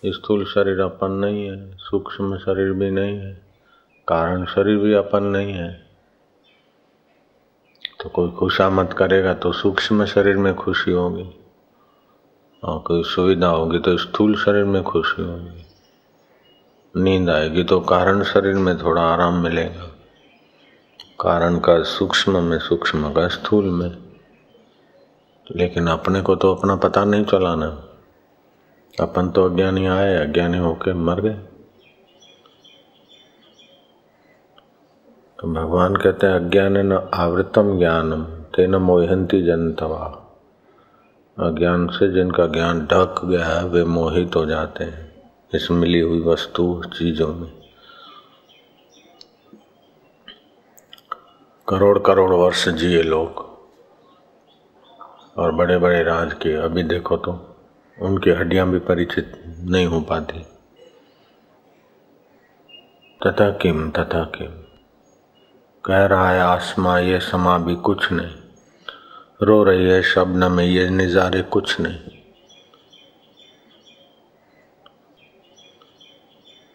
स्थूल शरीर अपन नहीं है, सूक्ष्म शरीर भी नहीं है, कारण शरीर भी अपन नहीं है। तो कोई खुशामद करेगा तो सूक्ष्म शरीर में खुशी होगी, और कोई सुविधा होगी तो स्थूल शरीर में खुशी होगी। नींद आएगी तो कारण शरीर में थोड़ा आराम मिलेगा, कारण का सूक्ष्म में, सूक्ष्म का स्थूल में। लेकिन अपने को तो अपना पता नहीं चलाना। अपन तो अज्ञानी आए, अज्ञानी होके मर गए। तो भगवान कहते हैं अज्ञानेन आवृतम ज्ञानम तेन मोहन्ति जन्तवः। अज्ञान से जिनका ज्ञान ढक गया है वे मोहित हो जाते हैं इस मिली हुई वस्तु चीजों में। करोड़ करोड़ वर्ष जिए लोग और बड़े बड़े राज किए, अभी देखो तो उनकी हड्डियां भी परिचित नहीं हो पाती। तथा किम कह रहा है आसमां ये समा भी कुछ नहीं, रो रही है शबनम में ये नजारे कुछ नहीं।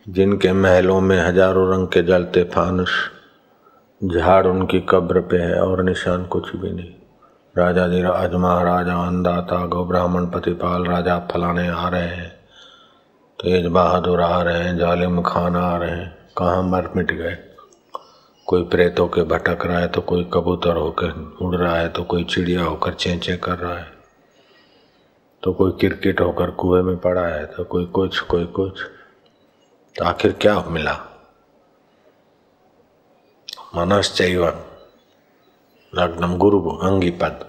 जिनके महलों में हजारों रंग के जलते फानुस, झाड़ उनकी कब्र पे है और निशान कुछ भी नहीं। राजाधिराज महाराजा अन्नदाता गौ ब्राह्मण पतिपाल राजा फलाने आ रहे हैं, तेज बहादुर आ रहे हैं, जालिम खान आ रहे हैं, कहाँ मर मिट गए। कोई प्रेत होकर भटक रहा है तो कोई कबूतर होकर उड़ रहा है तो कोई चिड़िया होकर चेंचे कर रहा है तो कोई क्रिकेट होकर कुएं में पड़ा है तो कोई कुछ कोई कुछ। तो आखिर क्या मिला? मनश्चैव लग्नम गुरु अंगिपद।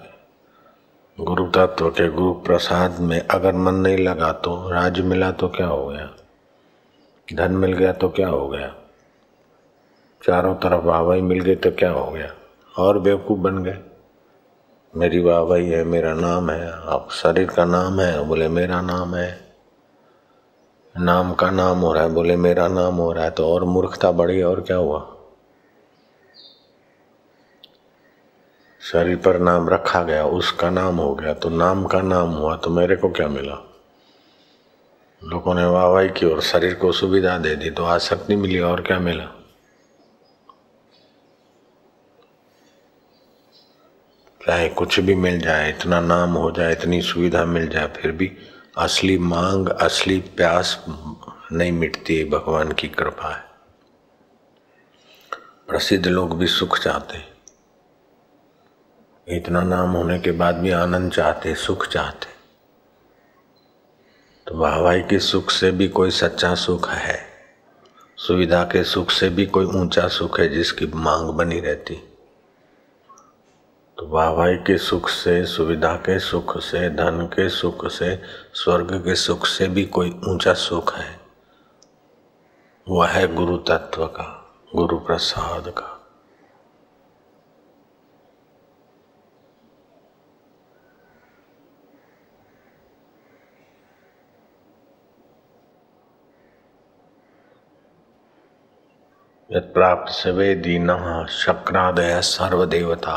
गुरु तत्व के गुरु प्रसाद में अगर मन नहीं लगा तो राज्य मिला तो क्या हो गया, धन मिल गया तो क्या हो गया, चारों तरफ वाहवाही मिल गई तो क्या हो गया, और बेवकूफ बन गए। मेरी वाहवाही है, मेरा नाम है, आप शरीर का नाम है बोले मेरा नाम है, नाम का नाम हो रहा है बोले मेरा नाम हो रहा है, तो और मूर्खता बढ़ी। और क्या हुआ? शरीर पर नाम रखा गया, उसका नाम हो गया, तो नाम का नाम हुआ तो मेरे को क्या मिला? लोगों ने वाहवाही की और शरीर को सुविधा दे दी तो आसक्ति मिली, और क्या मिला? चाहे कुछ भी मिल जाए, इतना नाम हो जाए, इतनी सुविधा मिल जाए, फिर भी असली मांग, असली प्यास नहीं मिटती है। भगवान की कृपा है। प्रसिद्ध लोग भी सुख चाहते, इतना नाम होने के बाद भी आनंद चाहते, सुख चाहते। तो वाहवाही के सुख से भी कोई सच्चा सुख है, सुविधा के सुख से भी कोई ऊंचा सुख है जिसकी मांग बनी रहती। तो वाहवाही के सुख से, सुविधा के सुख से, धन के सुख से, स्वर्ग के सुख से भी कोई ऊंचा सुख है, वह है गुरु तत्व का, गुरु प्रसाद का। यत् प्राप्त सवे दीनः शक्रादयः सर्वदेवता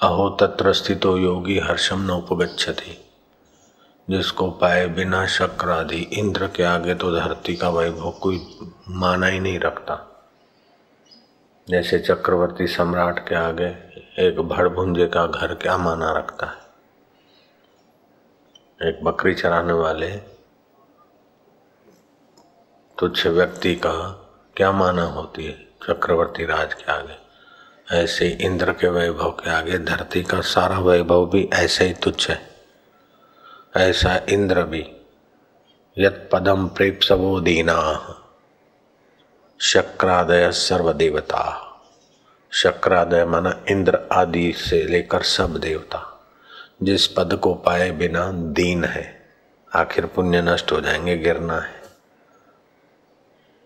अहो तत्र स्थितो योगी हर्षम न उपगच्छति। जिसको पाए बिना शक्र आदि इंद्र के आगे तो धरती का वैभव कोई माना ही नहीं रखता। जैसे चक्रवर्ती सम्राट के आगे एक भड़भुंजे का घर क्या माना रखता है, एक बकरी चराने वाले तुच्छ व्यक्ति का क्या माना होती है चक्रवर्ती राज के आगे। ऐसे इंद्र के वैभव के आगे धरती का सारा वैभव भी ऐसे ही तुच्छ है। ऐसा इंद्र भी यत् पदम प्रेप्सवो दीना शक्रादय सर्वदेवता। शक्रादय माना इंद्र आदि से लेकर सब देवता, जिस पद को पाए बिना दीन है, आखिर पुण्य नष्ट हो जाएंगे, गिरना है।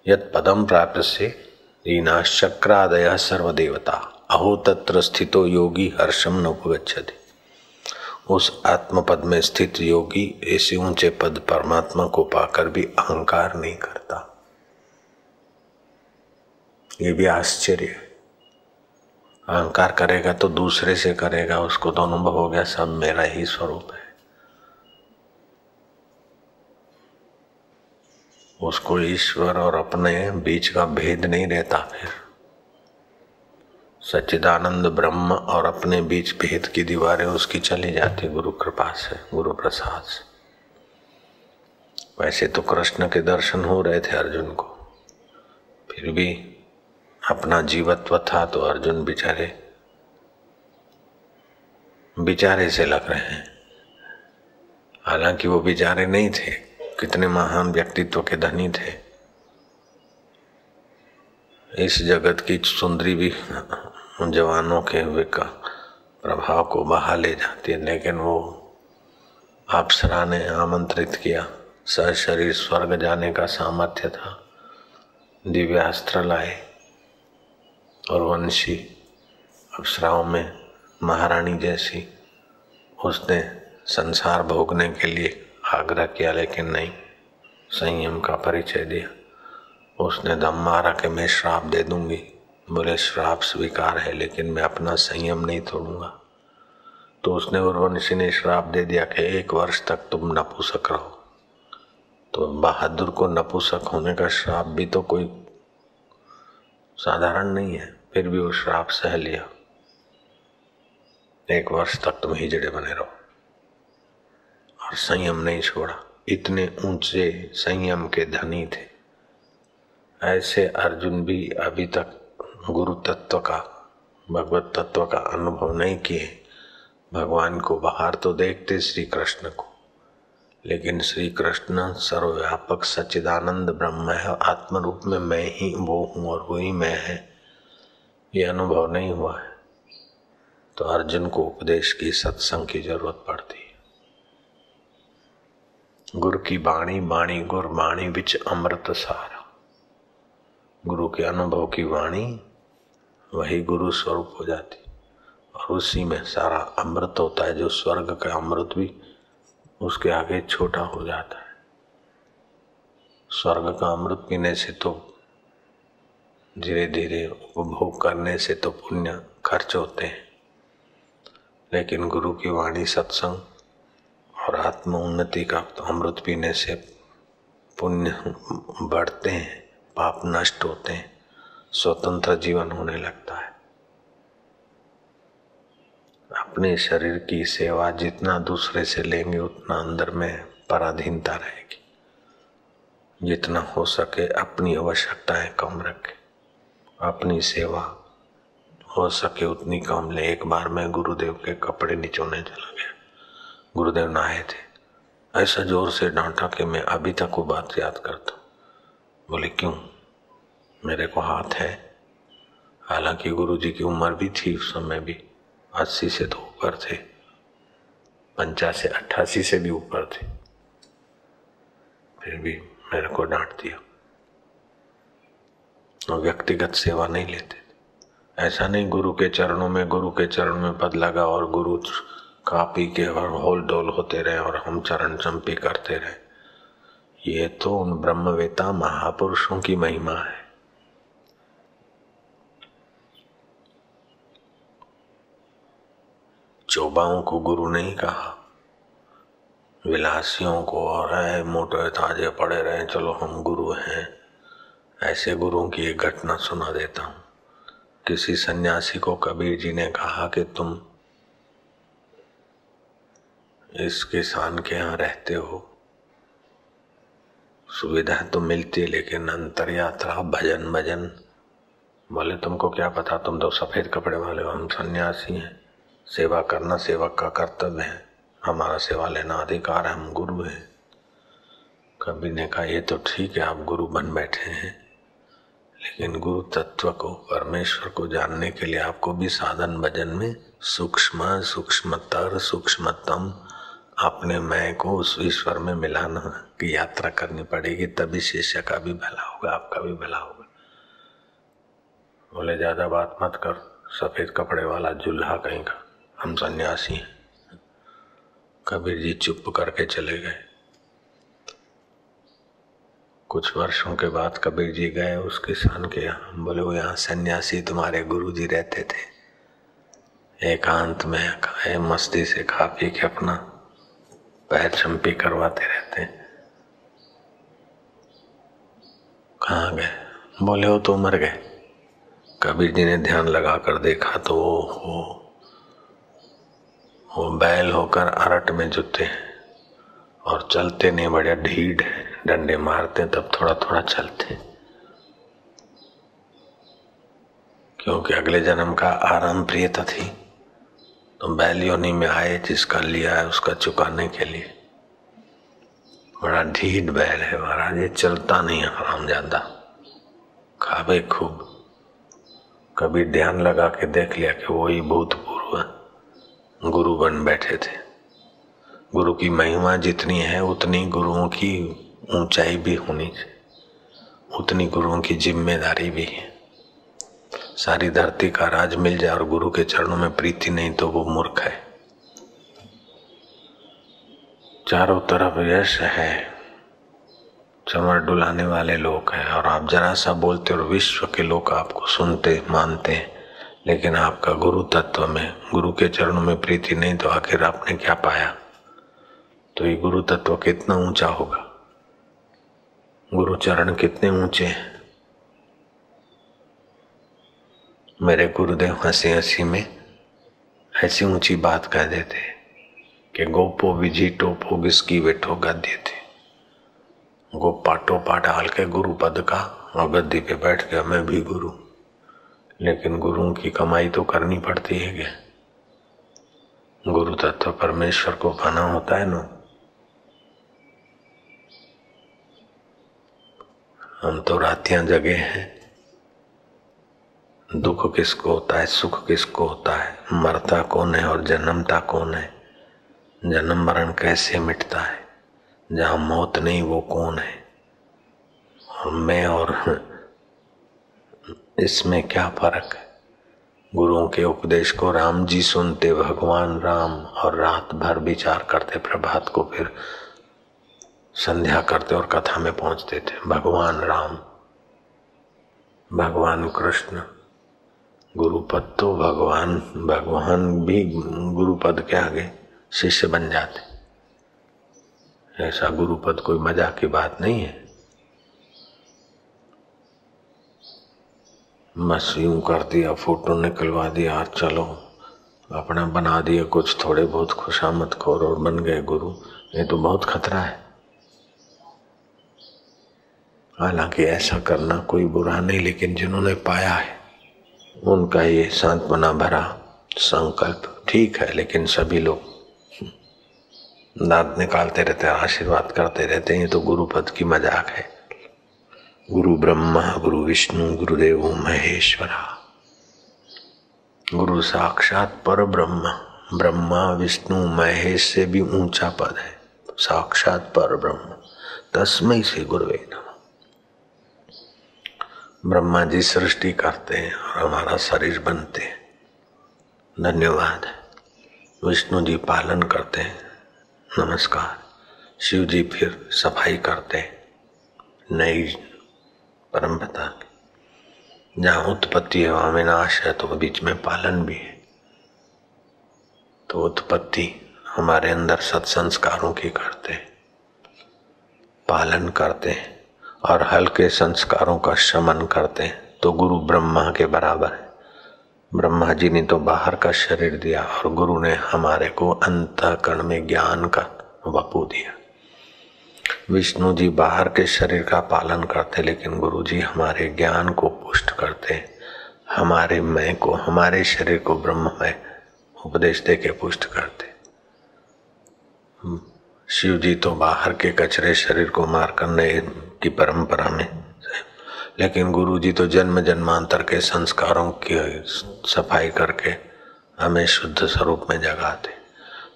यत् पदम प्राप्त से दीना शक्रादय सर्वदेवता अहो तत्र स्थितो योगी हर्षम न उपगच्छति। उस आत्मपद में स्थित योगी ऐसे ऊंचे पद परमात्मा को पाकर भी अहंकार नहीं करता। ये भी आश्चर्य है। अहंकार करेगा तो दूसरे से करेगा, उसको तो अनुभव हो गया सब मेरा ही स्वरूप है। उसको ईश्वर और अपने बीच का भेद नहीं रहता। फिर सच्चिदानंद ब्रह्म और अपने बीच भेद की दीवारें उसकी चली जाती गुरु कृपा से, गुरु प्रसाद से। वैसे तो कृष्ण के दर्शन हो रहे थे अर्जुन को, फिर भी अपना जीवत्व था तो अर्जुन बेचारे से लग रहे हैं। हालांकि वो बेचारे नहीं थे, कितने महान व्यक्तित्व के धनी थे। इस जगत की सुंदरी भी जवानों के प्रभाव को बहा ले जाती है, लेकिन वो अप्सरा ने आमंत्रित किया। सशरीर स्वर्ग जाने का सामर्थ्य था, दिव्यास्त्र लाए और वंशी अप्सराओं में महारानी जैसी उसने संसार भोगने के लिए आग्रह किया, लेकिन नहीं, संयम का परिचय दिया। उसने दम मारा कि मैं श्राप दे दूंगी। बोले श्राप स्वीकार है, लेकिन मैं अपना संयम नहीं तोड़ूंगा। तो उसने उर्वशी ने श्राप दे दिया कि 1 वर्ष तक तुम नपुंसक रहो। तो बहादुर को नपुंसक होने का श्राप भी तो कोई साधारण नहीं है, फिर भी वो श्राप सह लिया। 1 वर्ष तक तुम हिजड़े बने रहो, और संयम नहीं छोड़ा। इतने ऊंचे संयम के धनी थे। ऐसे अर्जुन भी अभी तक गुरु तत्व का, भगवत तत्व का अनुभव नहीं किए। भगवान को बाहर तो देखते श्री कृष्ण को, लेकिन श्री कृष्ण सर्वव्यापक सच्चिदानंद ब्रह्म है। आत्म रूप में मैं ही वो हूँ और वही मैं है, ये अनुभव नहीं हुआ है। तो अर्जुन को उपदेश की, सत्संग की जरूरत पड़ती है। गुरु की बाणी, बाणी गुर बाणी विच अमृत सारा। गुरु के अनुभव की वाणी वही गुरु स्वरूप हो जाती, और उसी में सारा अमृत होता है। जो स्वर्ग का अमृत भी उसके आगे छोटा हो जाता है। स्वर्ग का अमृत पीने से तो धीरे धीरे उपभोग करने से तो पुण्य खर्च होते हैं, लेकिन गुरु की वाणी, सत्संग और आत्म उन्नति का तो अमृत पीने से पुण्य बढ़ते हैं, पाप नष्ट होते हैं, स्वतंत्र जीवन होने लगता है। अपने शरीर की सेवा जितना दूसरे से लेंगे उतना अंदर में पराधीनता रहेगी। जितना हो सके अपनी आवश्यकताएं कम रखें, अपनी सेवा हो सके उतनी कम ले। एक बार मैं गुरुदेव के कपड़े निचोड़ने चला गया। गुरुदेव नहाए थे, ऐसा जोर से डांटा कि मैं अभी तक वो बात याद करता हूँ। बोले क्यों? मेरे को हाथ है। हालांकि गुरुजी की उम्र भी थी उस समय भी, 80 से तो ऊपर थे, 85 88 से भी ऊपर थे, फिर भी मेरे को डांट दिया। और व्यक्तिगत सेवा नहीं लेते। ऐसा नहीं गुरु के चरणों में पद लगा और गुरु खा पी के और होल डोल होते रहे और हम चरण चंपी करते रहे। ये तो उन ब्रह्मवेता महापुरुषों की महिमा है। चौबाओं को गुरु नहीं कहा, विलासियों को, और मोटे ताजे पड़े रहे चलो हम गुरु हैं। ऐसे गुरुओं की एक घटना सुना देता हूँ। किसी सन्यासी को कबीर जी ने कहा कि तुम इस किसान के यहाँ रहते हो, सुविधा तो मिलती है, लेकिन अंतर यात्रा भजन। बोले तुमको क्या पता, तुम तो सफेद कपड़े वाले हो, हम सन्यासी हैं। सेवा करना सेवक का कर्तव्य है, हमारा सेवा लेना अधिकार है, हम गुरु हैं। कबीर ने कहा ये तो ठीक है, आप गुरु बन बैठे हैं, लेकिन गुरु तत्व को, परमेश्वर को जानने के लिए आपको भी साधन भजन में सूक्ष्मतर सूक्ष्मतम अपने मैं को उस ईश्वर में मिलाना की यात्रा करनी पड़ेगी, तभी शिष्य का भी भला होगा, आपका भी भला होगा। बोले ज्यादा बात मत कर, सफेद कपड़े वाला जुल्हा कहीं का, हम सन्यासी हैं। कबीर जी चुप करके चले गए। कुछ वर्षों के बाद कबीर जी गए उस किसान के यहाँ। बोले वो यहाँ सन्यासी तुम्हारे गुरु जी रहते थे, एकांत में खाए मस्ती से खा पी के अपना पैर चंपी करवाते रहते हैं। कहाँ गए? बोले हो तो मर गए। कबीर जी ने ध्यान लगा कर देखा तो वो बैल होकर अरट में जुते और चलते नहीं, बढ़िया ढीठ है, डंडे मारते तब थोड़ा थोड़ा चलते, क्योंकि अगले जन्म का आराम प्रियता थी। तो बैल योनि में आए, जिसका लिया है उसका चुकाने के लिए। बड़ा ढीठ बैल है महाराज, ये चलता नहीं है हरामजादा, खावे खूब। कबीर ध्यान लगा के देख लिया कि वही भूतपूर्व गुरु बन बैठे थे। गुरु की महिमा जितनी है उतनी गुरुओं की ऊंचाई भी होनी चाहिए, उतनी गुरुओं की जिम्मेदारी भी है। सारी धरती का राज मिल जाए और गुरु के चरणों में प्रीति नहीं तो वो मूर्ख है। चारों तरफ यश है, चमर डुलाने वाले लोग हैं, और आप जरा सा बोलते और विश्व के लोग आपको सुनते मानते हैं, लेकिन आपका गुरु तत्व में, गुरु के चरणों में प्रीति नहीं तो आखिर आपने क्या पाया? तो ये गुरु तत्व कितना ऊंचा होगा, गुरु चरण कितने ऊंचे हैं। मेरे गुरुदेव हंसी हंसी में ऐसी ऊंची बात कह देते कि गोपो विजी टोपो गिसकी बैठो गद्य थे। गोपा टोपा डाल के गुरु पद का और गद्दी पे बैठ गया, मैं भी गुरु। लेकिन गुरुओं की कमाई तो करनी पड़ती है क्या? गुरु तत्व परमेश्वर को पाना होता है ना। हम तो रातियां जगे हैं। दुख किसको होता है, सुख किसको होता है, मरता कौन है और जन्मता कौन है, जन्म मरण कैसे मिटता है, जहां मौत नहीं वो कौन है, और मैं और इसमें क्या फर्क है? गुरुओं के उपदेश को राम जी सुनते, भगवान राम, और रात भर विचार करते, प्रभात को फिर संध्या करते और कथा में पहुंचते थे। भगवान राम, भगवान कृष्ण, गुरुपद तो भगवान भी गुरुपद के आगे शिष्य बन जाते। ऐसा गुरुपद कोई मजाक की बात नहीं है। बस यूं कर दिया, फोटो निकलवा दिया, चलो अपना बना दिया कुछ थोड़े बहुत खुशामद खोर और बन गए गुरु। ये तो बहुत खतरा है। हालांकि ऐसा करना कोई बुरा नहीं, लेकिन जिन्होंने पाया है उनका ये सांत्वना भरा संकल्प ठीक है। लेकिन सभी लोग दांत निकालते रहते हैं, आशीर्वाद करते रहते हैं, ये तो गुरुपद की मजाक है। गुरु ब्रह्मा गुरु विष्णु गुरुदेव महेश्वरा। गुरु साक्षात पर ब्रह्म, ब्रह्मा विष्णु महेश से भी ऊंचा पद है, साक्षात पर ब्रह्म। तस्मै से गुरुवे नमः। ब्रह्मा जी सृष्टि करते हैं और हमारा शरीर बनते हैं, धन्यवाद। विष्णु जी पालन करते हैं, नमस्कार। शिव जी फिर सफाई करते हैं, नई परंपरा की। जहाँ उत्पत्ति है वहाँ विनाश है, तो बीच में पालन भी है। तो उत्पत्ति हमारे अंदर सत्संस्कारों की करते हैं, पालन करते हैं, और हल्के संस्कारों का शमन करते हैं, तो गुरु ब्रह्मा के बराबर है। ब्रह्मा जी ने तो बाहर का शरीर दिया और गुरु ने हमारे को अंतःकरण में ज्ञान का वपू दिया। विष्णु जी बाहर के शरीर का पालन करते, लेकिन गुरु जी हमारे ज्ञान को पुष्ट करते, हमारे मैं को, हमारे शरीर को ब्रह्ममय उपदेश दे के पुष्ट करते। शिव जी तो बाहर के कचरे शरीर को मार करने की परंपरा में, लेकिन गुरु जी तो जन्म जन्मांतर के संस्कारों की सफाई करके हमें शुद्ध स्वरूप में जगाते।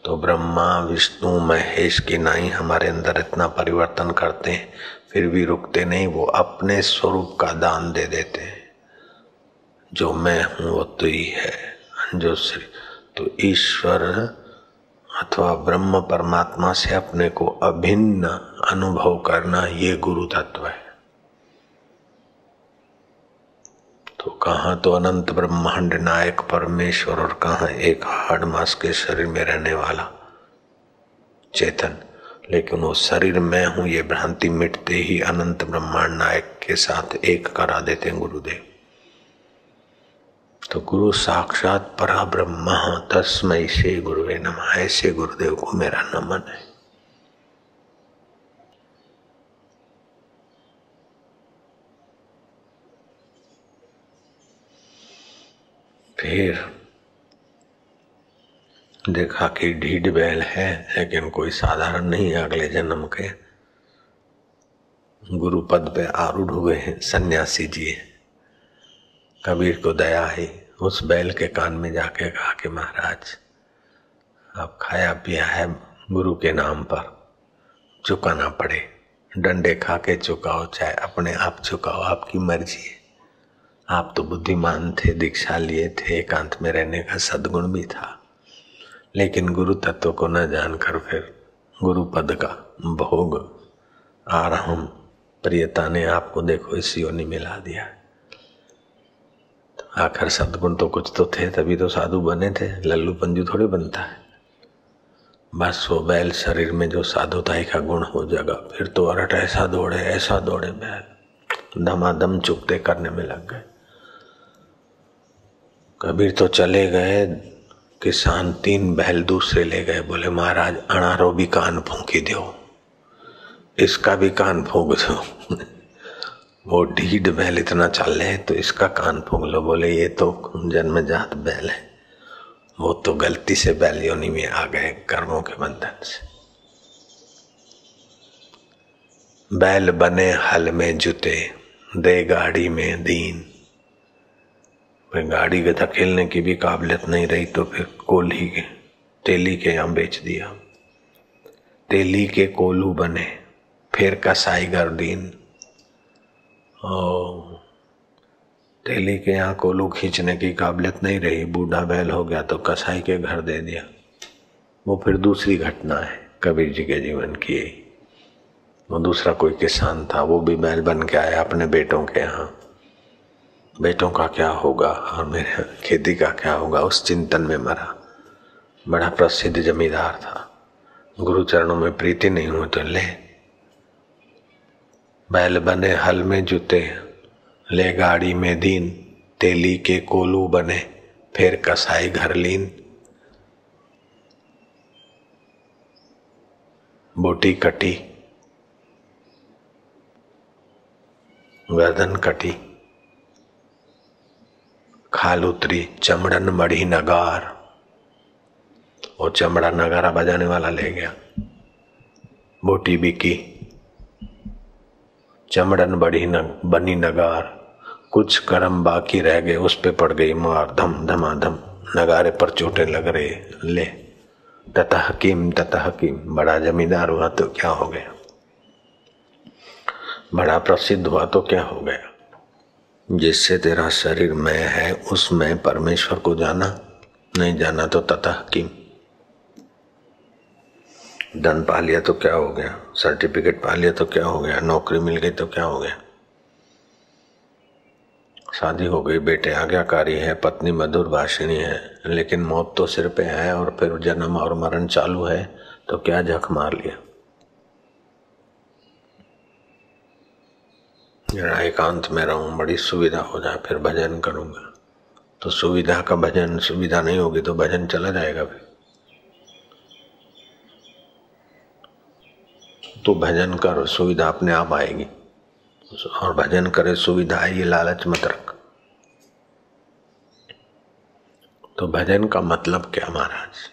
तो ब्रह्मा विष्णु महेश की नाई हमारे अंदर इतना परिवर्तन करते हैं, फिर भी रुकते नहीं, वो अपने स्वरूप का दान दे देते हैं। जो मैं हूँ वो तू ही है, जो श्री। तो ईश्वर अथवा ब्रह्म परमात्मा से अपने को अभिन्न अनुभव करना, ये गुरु तत्व है। तो कहाँ तो अनंत ब्रह्मांड नायक परमेश्वर, और कहाँ एक हाड़ मास के शरीर में रहने वाला चेतन। लेकिन वो शरीर मैं हूं ये भ्रांति मिटते ही अनंत ब्रह्मांड नायक के साथ एक करा देते हैं गुरुदेव। तो गुरु साक्षात परा ब्रह्म तस्मै श्री गुरुवे नमः, ऐसे गुरुदेव को मेरा नमन है। फिर देखा कि ढीठ बैल है लेकिन कोई साधारण नहीं है, अगले जन्म के गुरु पद पे आरूढ़ हुए हैं सन्यासी जी। कबीर को दया आई, उस बैल के कान में जाके कहा कि महाराज आप खाया पिया है गुरु के नाम पर, चुकाना पड़े, डंडे खा के चुकाओ चाहे अपने आप चुकाओ, आपकी मर्जी है। आप तो बुद्धिमान थे, दीक्षा लिए थे, एकांत में रहने का सद्गुण भी था, लेकिन गुरु तत्व को न जानकर फिर गुरु पद का भोग आराम प्रियता ने आपको देखो इस योनि में ला दिया। तो आखिर सद्गुण तो कुछ तो थे, तभी तो साधु बने थे, लल्लू पंजू थोड़ी बनता है। बस वो बैल शरीर में जो साधुताई का गुण हो जाएगा, फिर तो अरट ऐसा दौड़े बैल, धमाधम चुपते करने में लग गए। कबीर तो चले गए, किसान 3 बैल दूसरे ले गए, बोले महाराज अनारो भी कान फूंकी दो, इसका भी कान फूंक दो। वो ढीठ बैल इतना चल रहे तो इसका कान फूंक लो। बोले ये तो जन्मजात बैल है, वो तो गलती से बैल योनि में आ गए कर्मों के बंधन से। बैल बने हल में जुते, दे गाड़ी में दीन। फिर गाड़ी के धकेलने की भी काबिलियत नहीं रही तो फिर कोल्ही के तेली के यहाँ बेच दिया। तेली के कोल्हू बने, फिर कसाई गर्दीन। तेली के यहाँ कोल्हू खींचने की काबिलियत नहीं रही, बूढ़ा बैल हो गया तो कसाई के घर दे दिया। वो फिर दूसरी घटना है कबीर जी के जीवन की। वो दूसरा कोई किसान था, वो भी बैल बन के आया अपने बेटों के यहाँ। बेटों का क्या होगा और मेरे खेती का क्या होगा, उस चिंतन में मरा। बड़ा प्रसिद्ध जमींदार था, गुरु चरणों में प्रीति नहीं हुई तो ले बैल बने हल में जुते, ले गाड़ी में दीन, तेली के कोलू बने, फिर कसाई घर लीन। बोटी कटी, गर्दन कटी, खाल उतरी, चमड़न मढ़ी नगार। वो चमड़ा नगारा बजाने वाला ले गया। बोटी बिकी, चमड़न बनी नगार। कुछ कर्म बाकी रह गए, उस पे पड़ गई मार, धम धमाधम नगारे पर चोटें लग रहे। ले तथा हकीम बड़ा जमींदार हुआ तो क्या हो गया, बड़ा प्रसिद्ध हुआ तो क्या हो गया। जिससे तेरा शरीर मैं है, उस मैं परमेश्वर को जाना, नहीं जाना तो तथा हकीम। धन पा लिया तो क्या हो गया, सर्टिफिकेट पा लिया तो क्या हो गया, नौकरी मिल गई तो क्या हो गया, शादी हो गई, बेटे आज्ञाकारी है, पत्नी मधुर भाषिणी है, लेकिन मौत तो सिर पे है और फिर जन्म और मरण चालू है तो क्या झक मार लिया। जरा एकांत में रहूं, बड़ी सुविधा हो जाए फिर भजन करूंगा। तो सुविधा का भजन, सुविधा नहीं होगी तो भजन चला जाएगा। फिर तो भजन कर, सुविधा अपने आप आएगी। और भजन करे सुविधा है, ये लालच मत रख। तो भजन का मतलब क्या महाराज,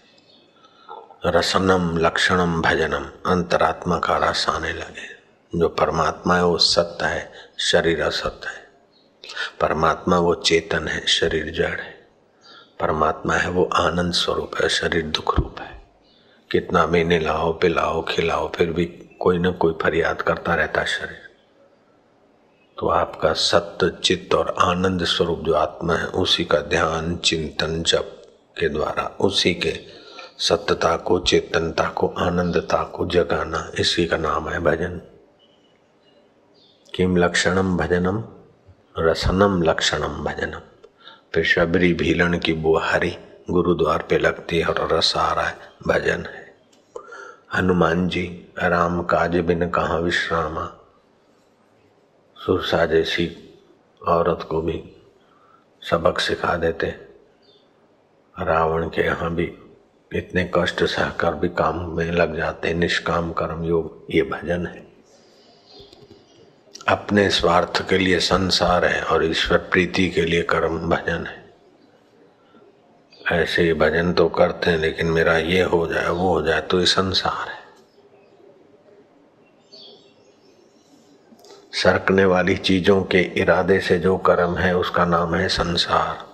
रसनम लक्षणम भजनम, अंतरात्मा का रस आने लगे। जो परमात्मा है वो सत्य है, शरीर असत्य है। परमात्मा वो चेतन है, शरीर जड़ है। परमात्मा है वो आनंद स्वरूप है, शरीर दुख रूप है। कितना भी नहलाओ पिलाओ खिलाओ फिर भी कोई न कोई फरियाद करता रहता शरीर। तो आपका सत्य चित्त और आनंद स्वरूप जो आत्मा है, उसी का ध्यान चिंतन जप के द्वारा उसी के सत्यता को, चेतनता को, आनंदता को जगाना, इसी का नाम है भजन। किम लक्षणम भजनम, रसनम लक्षणम भजनम। फिर शबरी भीलन की बुहारी गुरुद्वार पे लगती है और रस आ रहा है, भजन है। हनुमान जी राम काज बिन कहाँ विश्रामा, सुरसा जैसी औरत को भी सबक सिखा देते। रावण के यहाँ भी इतने कष्ट सहकर भी काम में लग जाते। निष्काम कर्म योग ये भजन है। अपने स्वार्थ के लिए संसार है और ईश्वर प्रीति के लिए कर्म भजन है। ऐसे भजन तो करते हैं लेकिन मेरा ये हो जाए वो हो जाए तो ये संसार है। सरकने वाली चीजों के इरादे से जो कर्म है उसका नाम है संसार।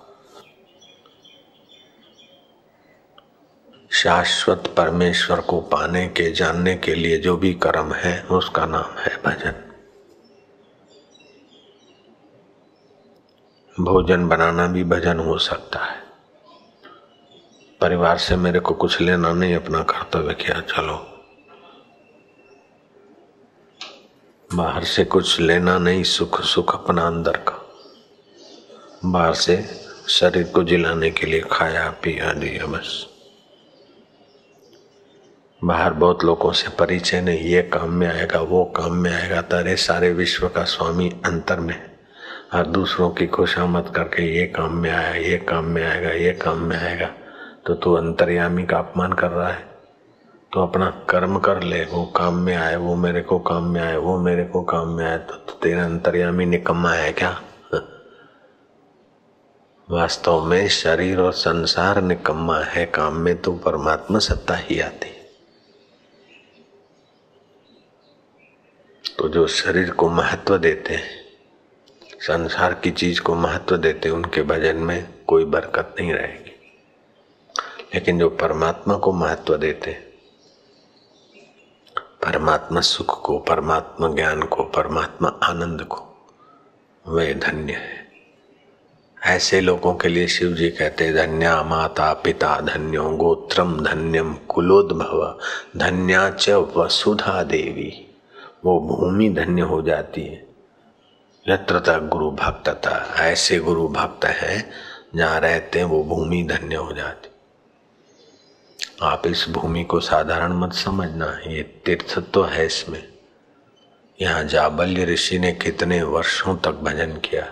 शाश्वत परमेश्वर को पाने के जानने के लिए जो भी कर्म है उसका नाम है भजन। भोजन बनाना भी भजन हो सकता है। परिवार से मेरे को कुछ लेना नहीं, अपना कर्तव्य किया चलो। बाहर से कुछ लेना नहीं, सुख सुख अपना अंदर का। बाहर से शरीर को जिलाने के लिए खाया पिया दिया बस। बाहर बहुत लोगों से परिचय नहीं, ये काम में आएगा वो काम में आएगा। तेरे सारे विश्व का स्वामी अंतर में और दूसरों की खुशामद करके ये काम में आया, ये काम में आएगा, ये काम में आएगा, तो तू अंतर्यामी का अपमान कर रहा है। तो अपना कर्म कर ले, वो काम में आए, वो मेरे को काम में आए, वो मेरे को काम में आए, तो तेरा अंतर्यामी निकम्मा है क्या? वास्तव में शरीर और संसार निकम्मा है, काम में तो परमात्मा सत्ता ही आती। तो जो शरीर को महत्व देते हैं, संसार की चीज को महत्व देते हैं, उनके भजन में कोई बरकत नहीं रहेगी। लेकिन जो परमात्मा को महत्व देते, परमात्मा सुख को, परमात्मा ज्ञान को, परमात्मा आनंद को, वे धन्य है। ऐसे लोगों के लिए शिव जी कहते धन्या माता पिता धन्यो गोत्रम धन्यम कुलोद्भव धन्या च वसुधा देवी। वो भूमि धन्य हो जाती है। यत्रता गुरु भक्तता, ऐसे गुरु भक्त हैं जहाँ रहते हैं वो भूमि धन्य हो जाती। आप इस भूमि को साधारण मत समझना, ये तीर्थत्व है इसमें। यहाँ जाबल्य ऋषि ने कितने वर्षों तक भजन किया।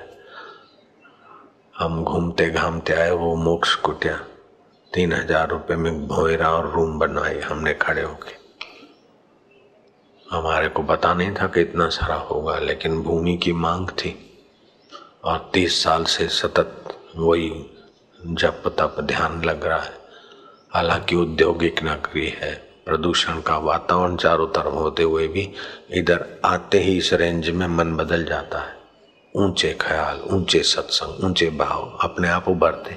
हम घूमते घामते आए, वो मोक्ष कुटिया 3000 रुपये में भोयरा और रूम बनवाई हमने खड़े होके। हमारे को पता नहीं था कि इतना सारा होगा, लेकिन भूमि की मांग थी और 30 साल से सतत वही जप तप ध्यान लग रहा है। हालांकि औद्योगिक नगरी है, प्रदूषण का वातावरण चारों तरफ होते हुए भी इधर आते ही इस रेंज में मन बदल जाता है। ऊंचे ख्याल, ऊंचे सत्संग, ऊंचे भाव अपने आप उभरते।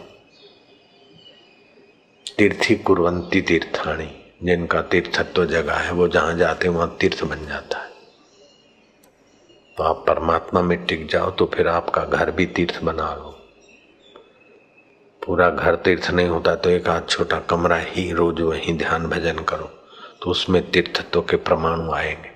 तीर्थी कुर्वन्ति तीर्थाणी, जिनका तीर्थत्व जगह है वो जहां जाते वहां तीर्थ बन जाता है। तो आप परमात्मा में टिक जाओ तो फिर आपका घर भी तीर्थ बना लो। पूरा घर तीर्थ नहीं होता तो एक आध छोटा कमरा ही रोज वहीं ध्यान भजन करो, तो उसमें तीर्थत्व के प्रमाण आएंगे।